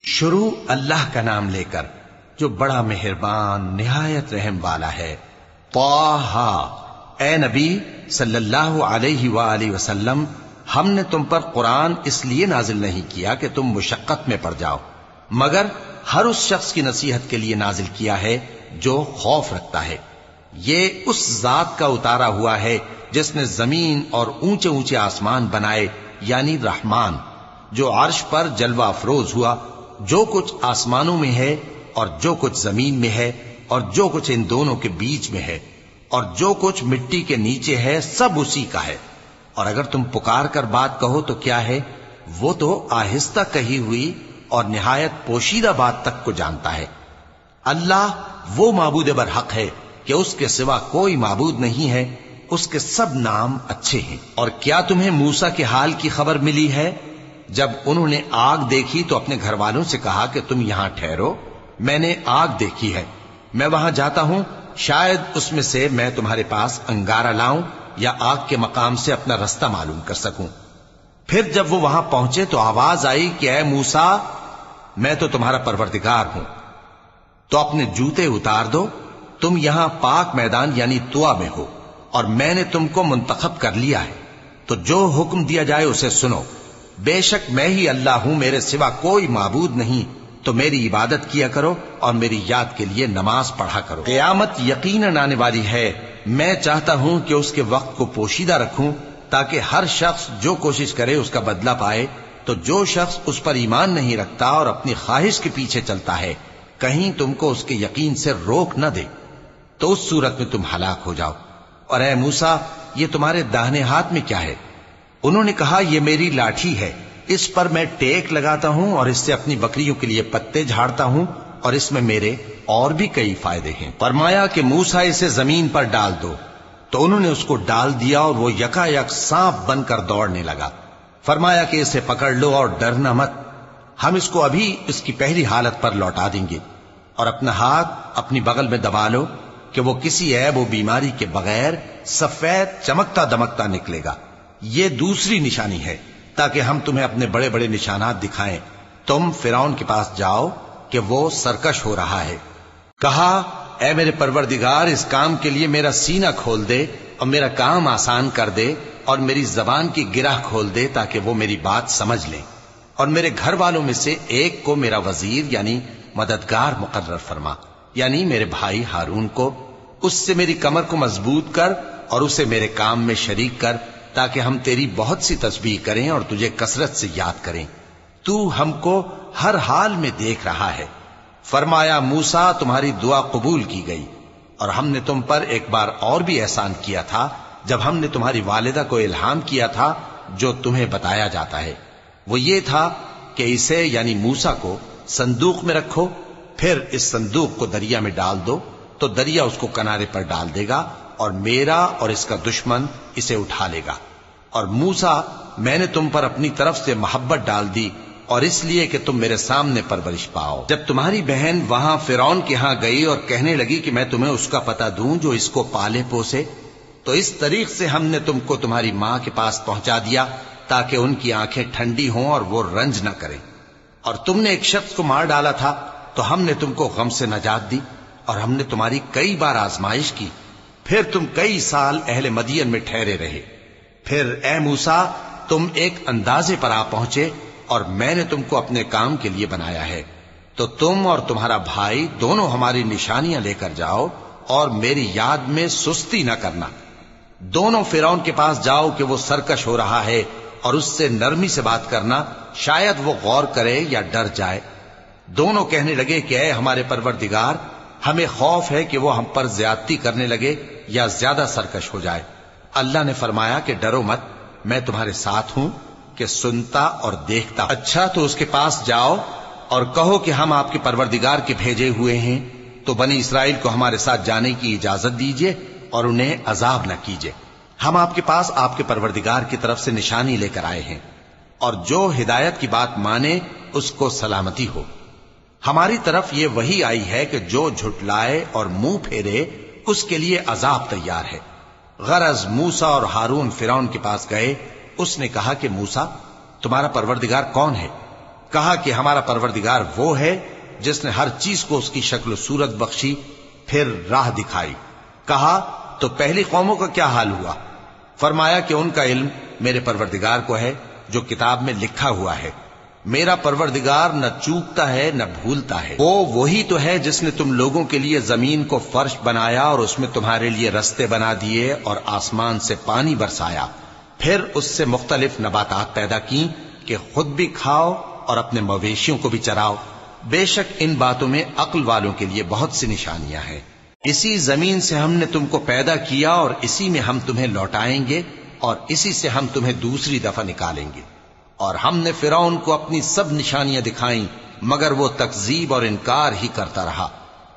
شروع اللہ کا نام لے کر جو بڑا مہربان نہایت رحم والا ہے۔ طٰہٰ، اے نبی صلی اللہ علیہ وآلہ وسلم، ہم نے تم پر قرآن اس لیے نازل نہیں کیا کہ تم مشقت میں پڑ جاؤ، مگر ہر اس شخص کی نصیحت کے لیے نازل کیا ہے جو خوف رکھتا ہے۔ یہ اس ذات کا اتارا ہوا ہے جس نے زمین اور اونچے اونچے آسمان بنائے، یعنی رحمان، جو عرش پر جلوہ افروز ہوا۔ جو کچھ آسمانوں میں ہے اور جو کچھ زمین میں ہے اور جو کچھ ان دونوں کے بیچ میں ہے اور جو کچھ مٹی کے نیچے ہے، سب اسی کا ہے۔ اور اگر تم پکار کر بات کہو تو کیا ہے، وہ تو آہستہ کہی ہوئی اور نہایت پوشیدہ بات تک کو جانتا ہے۔ اللہ وہ معبود برحق ہے کہ اس کے سوا کوئی معبود نہیں ہے، اس کے سب نام اچھے ہیں۔ اور کیا تمہیں موسیٰ کے حال کی خبر ملی ہے؟ جب انہوں نے آگ دیکھی تو اپنے گھر والوں سے کہا کہ تم یہاں ٹھہرو، میں نے آگ دیکھی ہے، میں وہاں جاتا ہوں، شاید اس میں سے میں تمہارے پاس انگارہ لاؤں یا آگ کے مقام سے اپنا رستہ معلوم کر سکوں۔ پھر جب وہ وہاں پہنچے تو آواز آئی کہ اے موسیٰ، میں تو تمہارا پروردگار ہوں، تو اپنے جوتے اتار دو، تم یہاں پاک میدان یعنی طویٰ میں ہو، اور میں نے تم کو منتخب کر لیا ہے، تو جو حکم دیا جائے اسے سنو۔ بے شک میں ہی اللہ ہوں، میرے سوا کوئی معبود نہیں، تو میری عبادت کیا کرو اور میری یاد کے لیے نماز پڑھا کرو۔ قیامت یقیناً آنے والی ہے، میں چاہتا ہوں کہ اس کے وقت کو پوشیدہ رکھوں تاکہ ہر شخص جو کوشش کرے اس کا بدلہ پائے۔ تو جو شخص اس پر ایمان نہیں رکھتا اور اپنی خواہش کے پیچھے چلتا ہے، کہیں تم کو اس کے یقین سے روک نہ دے، تو اس صورت میں تم ہلاک ہو جاؤ۔ اور اے موسیٰ، یہ تمہارے داہنے ہاتھ میں کیا ہے؟ انہوں نے کہا، یہ میری لاٹھی ہے، اس پر میں ٹیک لگاتا ہوں اور اس سے اپنی بکریوں کے لیے پتے جھاڑتا ہوں، اور اس میں میرے اور بھی کئی فائدے ہیں۔ فرمایا کہ موسیٰ اسے زمین پر ڈال دو، تو انہوں نے اس کو ڈال دیا اور وہ یکا یک سانپ بن کر دوڑنے لگا۔ فرمایا کہ اسے پکڑ لو اور ڈرنا مت، ہم اس کو ابھی اس کی پہلی حالت پر لوٹا دیں گے، اور اپنا ہاتھ اپنی بغل میں دبا لو کہ وہ کسی عیب و بیماری کے بغیر سفید چمکتا دمکتا نکلے گا۔ یہ دوسری نشانی ہے تاکہ ہم تمہیں اپنے بڑے بڑے نشانات دکھائیں۔ تم فرعون کے پاس جاؤ کہ وہ سرکش ہو رہا ہے۔ کہا، اے میرے پروردگار، اس کام کے لیے میرا سینہ کھول دے اور میرا کام آسان کر دے، اور میری زبان کی گرہ کھول دے تاکہ وہ میری بات سمجھ لیں، اور میرے گھر والوں میں سے ایک کو میرا وزیر یعنی مددگار مقرر فرما، یعنی میرے بھائی ہارون کو۔ اس سے میری کمر کو مضبوط کر اور اسے میرے کام میں شریک کر، تاکہ ہم تیری بہت سی تسبیح کریں اور تجھے کثرت سے یاد کریں، تو ہم کو ہر حال میں دیکھ رہا ہے۔ فرمایا، موسیٰ، تمہاری دعا قبول کی گئی، اور ہم نے تم پر ایک بار اور بھی احسان کیا تھا جب ہم نے تمہاری والدہ کو الہام کیا تھا جو تمہیں بتایا جاتا ہے۔ وہ یہ تھا کہ اسے یعنی موسیٰ کو صندوق میں رکھو، پھر اس صندوق کو دریا میں ڈال دو، تو دریا اس کو کنارے پر ڈال دے گا، اور میرا اور اس کا دشمن اسے اٹھا لے گا۔ اور موسیٰ، میں نے تم پر اپنی طرف سے محبت ڈال دی، اور اس لیے کہ تم میرے سامنے پرورش پاؤ۔ جب تمہاری بہن وہاں فرعون کے ہاں گئی اور کہنے لگی کہ میں تمہیں اس کا پتہ دوں جو اس کو پالے پوسے، تو اس طریق سے ہم نے تم کو تمہاری ماں کے پاس پہنچا دیا تاکہ ان کی آنکھیں ٹھنڈی ہوں اور وہ رنج نہ کریں۔ اور تم نے ایک شخص کو مار ڈالا تھا تو ہم نے تم کو غم سے نجات دی، اور ہم نے تمہاری کئی بار آزمائش کی، پھر تم کئی سال اہل مدین میں ٹھہرے رہے۔ پھر اے موسیٰ، تم ایک اندازے پر آ پہنچے، اور میں نے تم کو اپنے کام کے لیے بنایا ہے، تو تم اور تمہارا بھائی دونوں ہماری نشانیاں لے کر جاؤ، اور میری یاد میں سستی نہ کرنا۔ دونوں فرعون کے پاس جاؤ کہ وہ سرکش ہو رہا ہے، اور اس سے نرمی سے بات کرنا، شاید وہ غور کرے یا ڈر جائے۔ دونوں کہنے لگے کہ اے ہمارے پروردگار، ہمیں خوف ہے کہ وہ ہم پر زیادتی کرنے لگے یا زیادہ سرکش ہو جائے۔ اللہ نے فرمایا کہ ڈرو مت، میں تمہارے ساتھ ہوں کہ سنتا اور دیکھتا۔ اچھا، تو اس کے پاس جاؤ اور کہو کہ ہم آپ کے پروردگار کے بھیجے ہوئے ہیں، تو بنی اسرائیل کو ہمارے ساتھ جانے کی اجازت دیجیے اور انہیں عذاب نہ کیجیے۔ ہم آپ کے پاس آپ کے پروردگار کی طرف سے نشانی لے کر آئے ہیں، اور جو ہدایت کی بات مانے اس کو سلامتی ہو۔ ہماری طرف یہ وحی آئی ہے کہ جو جھٹلائے اور منہ پھیرے اس کے لیے عذاب تیار ہے۔ غرض موسیٰ اور ہارون فرعون کے پاس گئے، اس نے کہا کہ موسیٰ، تمہارا پروردگار کون ہے؟ کہا کہ ہمارا پروردگار وہ ہے جس نے ہر چیز کو اس کی شکل و صورت بخشی، پھر راہ دکھائی۔ کہا تو پہلی قوموں کا کیا حال ہوا؟ فرمایا کہ ان کا علم میرے پروردگار کو ہے جو کتاب میں لکھا ہوا ہے۔ میرا پروردگار نہ چوکتا ہے نہ بھولتا ہے۔ وہ وہی تو ہے جس نے تم لوگوں کے لیے زمین کو فرش بنایا اور اس میں تمہارے لیے رستے بنا دیے اور آسمان سے پانی برسایا، پھر اس سے مختلف نباتات پیدا کی کہ خود بھی کھاؤ اور اپنے مویشیوں کو بھی چراؤ۔ بے شک ان باتوں میں عقل والوں کے لیے بہت سی نشانیاں ہیں۔ اسی زمین سے ہم نے تم کو پیدا کیا اور اسی میں ہم تمہیں لوٹائیں گے اور اسی سے ہم تمہیں دوسری دفعہ نکالیں گے۔ اور ہم نے فرعون کو اپنی سب نشانیاں دکھائیں مگر وہ تکذیب اور انکار ہی کرتا رہا۔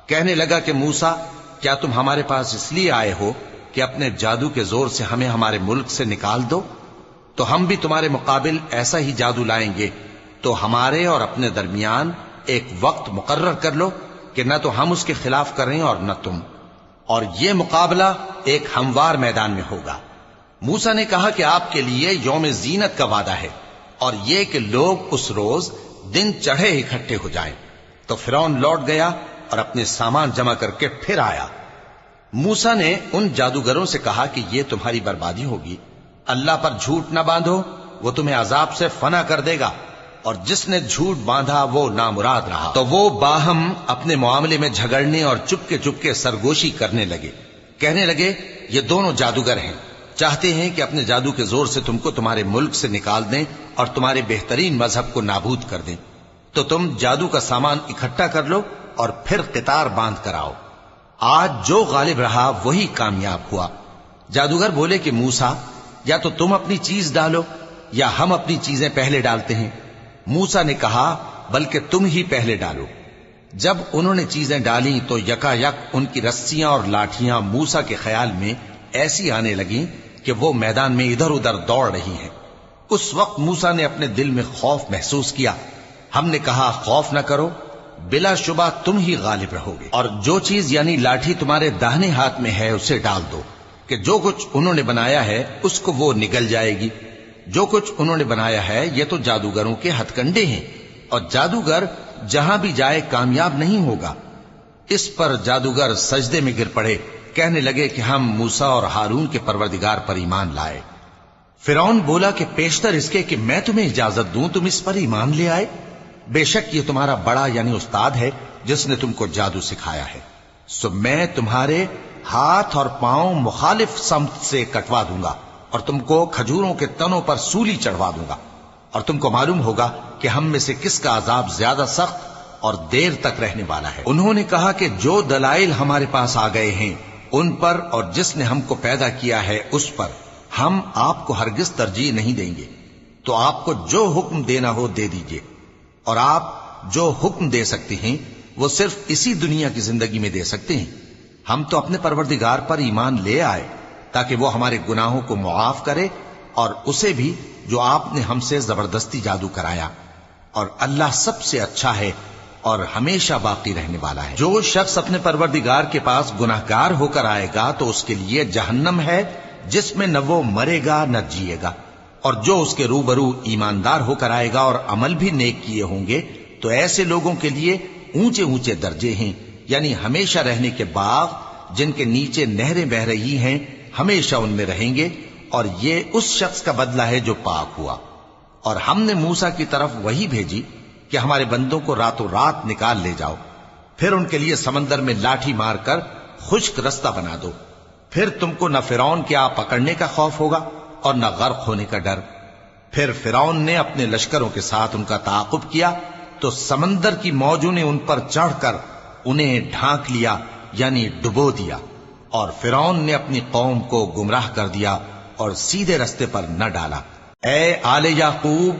کہنے لگا کہ موسیٰ، کیا تم ہمارے پاس اس لیے آئے ہو کہ اپنے جادو کے زور سے ہمیں ہمارے ملک سے نکال دو؟ تو ہم بھی تمہارے مقابل ایسا ہی جادو لائیں گے، تو ہمارے اور اپنے درمیان ایک وقت مقرر کر لو کہ نہ تو ہم اس کے خلاف کریں اور نہ تم، اور یہ مقابلہ ایک ہموار میدان میں ہوگا۔ موسیٰ نے کہا کہ آپ کے لیے یوم زینت کا وعدہ ہے اور یہ کہ لوگ اس روز دن چڑھے اکٹھے ہو جائیں۔ تو فرعون لوٹ گیا اور اپنے سامان جمع کر کے پھر آیا۔ موسیٰ نے ان جادوگروں سے کہا کہ یہ تمہاری بربادی ہوگی، اللہ پر جھوٹ نہ باندھو، وہ تمہیں عذاب سے فنا کر دے گا، اور جس نے جھوٹ باندھا وہ نامراد رہا۔ تو وہ باہم اپنے معاملے میں جھگڑنے اور چپکے سرگوشی کرنے لگے۔ کہنے لگے یہ دونوں جادوگر ہیں، چاہتے ہیں کہ اپنے جادو کے زور سے تم کو تمہارے ملک سے نکال دیں اور تمہارے بہترین مذہب کو نابود کر دیں۔ تو تم جادو کا سامان اکٹھا کر لو اور پھر قطار باندھ کر آؤ۔ آج جو غالب رہا وہی کامیاب ہوا۔ جادوگر بولے کہ موسیٰ، یا تو تم اپنی چیز ڈالو یا ہم اپنی چیزیں پہلے ڈالتے ہیں۔ موسیٰ نے کہا بلکہ تم ہی پہلے ڈالو۔ جب انہوں نے چیزیں ڈالیں تو یکا یک ان کی رسیاں اور لاٹھیاں موسیٰ کے خیال میں ایسی آنے لگیں کہ وہ میدان میں ادھر ادھر دوڑ رہی ہیں۔ اس وقت موسیٰ نے اپنے دل میں خوف محسوس کیا۔ ہم نے کہا خوف نہ کرو، بلا شبہ تم ہی غالب رہو گے، اور جو چیز یعنی لاٹھی تمہارے داہنے ہاتھ میں ہے اسے ڈال دو کہ جو کچھ انہوں نے بنایا ہے اس کو وہ نگل جائے گی۔ جو کچھ انہوں نے بنایا ہے یہ تو جادوگروں کے ہتھ کنڈے ہیں، اور جادوگر جہاں بھی جائے کامیاب نہیں ہوگا۔ اس پر جادوگر سجدے میں گر پڑے، کہنے لگے کہ ہم موسیٰ اور ہارون کے پروردگار پر ایمان لائے۔ فرعون بولا کہ پیشتر اس کے کہ میں تمہیں اجازت دوں تم اس پر ایمان لے آئے؟ بے شک یہ تمہارا بڑا یعنی استاد ہے جس نے تم کو جادو سکھایا ہے، سو میں تمہارے ہاتھ اور پاؤں مخالف سمت سے کٹوا دوں گا اور تم کو کھجوروں کے تنوں پر سولی چڑھوا دوں گا، اور تم کو معلوم ہوگا کہ ہم میں سے کس کا عذاب زیادہ سخت اور دیر تک رہنے والا ہے۔ انہوں نے کہا کہ جو دلائل ہمارے پاس آ گئے ہیں ان پر اور جس نے ہم کو پیدا کیا ہے اس پر ہم آپ کو ہرگز ترجیح نہیں دیں گے، تو آپ کو جو حکم دینا ہو دے دیجئے، اور آپ جو حکم دے سکتے ہیں وہ صرف اسی دنیا کی زندگی میں دے سکتے ہیں۔ ہم تو اپنے پروردگار پر ایمان لے آئے تاکہ وہ ہمارے گناہوں کو معاف کرے اور اسے بھی جو آپ نے ہم سے زبردستی جادو کرایا، اور اللہ سب سے اچھا ہے اور ہمیشہ باقی رہنے والا ہے۔ جو شخص اپنے پروردگار کے پاس گناہگار ہو کر آئے گا تو اس کے لیے جہنم ہے جس میں نہ وہ مرے گا نہ جیے گا، اور جو اس کے روبرو ایماندار ہو کر آئے گا اور عمل بھی نیک کیے ہوں گے تو ایسے لوگوں کے لیے اونچے اونچے درجے ہیں، یعنی ہمیشہ رہنے کے باغ جن کے نیچے نہریں بہ رہی ہیں، ہمیشہ ان میں رہیں گے، اور یہ اس شخص کا بدلہ ہے جو پاک ہوا۔ اور ہم نے موسیٰ کی طرف وہی بھیجی کہ ہمارے بندوں کو راتوں رات نکال لے جاؤ، پھر ان کے لیے سمندر میں لاٹھی مار کر خشک رستہ بنا دو، پھر تم کو نہ فرعون کے آ پکڑنے کا خوف ہوگا اور نہ غرق ہونے کا ڈر۔ پھر فرعون نے اپنے لشکروں کے ساتھ ان کا تعاقب کیا تو سمندر کی موجوں نے ان پر چڑھ کر انہیں ڈھانک لیا یعنی ڈبو دیا، اور فرعون نے اپنی قوم کو گمراہ کر دیا اور سیدھے رستے پر نہ ڈالا۔ اے آل یعقوب،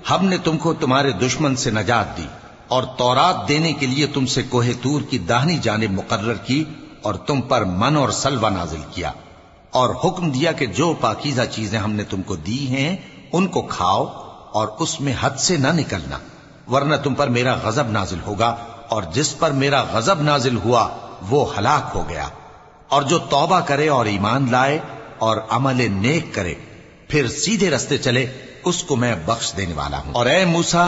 ہم نے تم کو تمہارے دشمن سے نجات دی اور تورات دینے کے لیے تم سے کوہ طور کی داہنی جانب مقرر کی اور تم پر من اور سلوہ نازل کیا، اور حکم دیا کہ جو پاکیزہ چیزیں ہم نے تم کو دی ہیں ان کو کھاؤ اور اس میں حد سے نہ نکلنا، ورنہ تم پر میرا غضب نازل ہوگا، اور جس پر میرا غضب نازل ہوا وہ ہلاک ہو گیا۔ اور جو توبہ کرے اور ایمان لائے اور عمل نیک کرے پھر سیدھے رستے چلے اس کو میں بخش دینے والا ہوں۔ اور اے موسیٰ،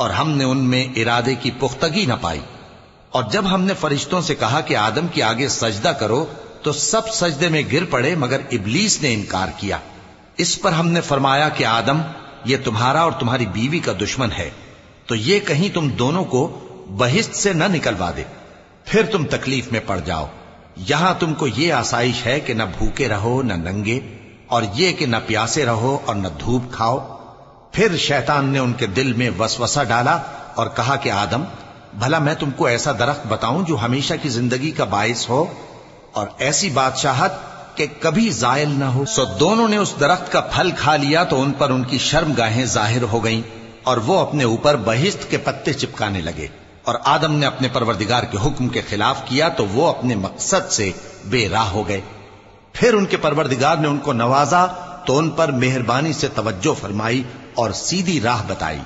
اور ہم نے ان میں ارادے کی پختگی نہ پائی۔ اور جب ہم نے فرشتوں سے کہا کہ آدم کے آگے سجدہ کرو تو سب سجدے میں گر پڑے مگر ابلیس نے انکار کیا۔ اس پر ہم نے فرمایا کہ آدم، یہ تمہارا اور تمہاری بیوی کا دشمن ہے، تو یہ کہیں تم دونوں کو بہشت سے نہ نکلوا دے، پھر تم تکلیف میں پڑ جاؤ۔ یہاں تم کو یہ آسائش ہے کہ نہ بھوکے رہو نہ ننگے، اور یہ کہ نہ پیاسے رہو اور نہ دھوپ کھاؤ۔ پھر شیطان نے ان کے دل میں وسوسہ ڈالا اور کہا کہ آدم، بھلا میں تم کو ایسا درخت بتاؤں جو ہمیشہ کی زندگی کا باعث ہو اور ایسی بادشاہت کہ کبھی زائل نہ ہو؟ سو دونوں نے اس درخت کا پھل کھا لیا تو ان پر ان کی شرم گاہیں ظاہر ہو گئیں اور وہ اپنے اوپر بہشت کے پتے چپکانے لگے۔ اور آدم نے اپنے پروردگار کے حکم کے خلاف کیا تو وہ اپنے مقصد سے بے راہ ہو گئے۔ پھر ان کے پروردگار نے ان کو نوازا تو ان پر مہربانی سے توجہ فرمائی اور سیدھی راہ بتائی۔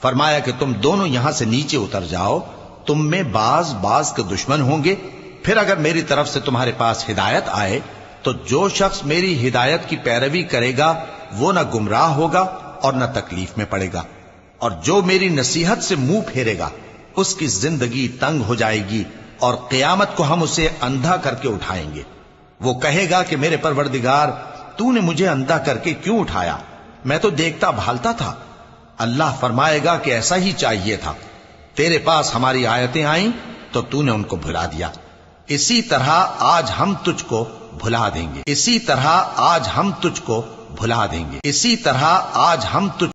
فرمایا کہ تم دونوں یہاں سے نیچے اتر جاؤ، تم میں بعض کے دشمن ہوں گے، پھر اگر میری طرف سے تمہارے پاس ہدایت آئے تو جو شخص میری ہدایت کی پیروی کرے گا وہ نہ گمراہ ہوگا اور نہ تکلیف میں پڑے گا، اور جو میری نصیحت سے منہ پھیرے گا اس کی زندگی تنگ ہو جائے گی اور قیامت کو ہم اسے اندھا کر کے اٹھائیں گے۔ وہ کہے گا کہ میرے پروردگار، تو نے مجھے اندھا کر کے کیوں اٹھایا؟ میں تو دیکھتا بھالتا تھا۔ اللہ فرمائے گا کہ ایسا ہی چاہیے تھا، تیرے پاس ہماری آیتیں آئیں تو تو نے ان کو بھلا دیا۔ اسی طرح آج ہم تجھ کو بھلا دیں گے، اسی طرح آج ہم تجھ کو بھلا دیں گے، اسی طرح آج ہم تجھ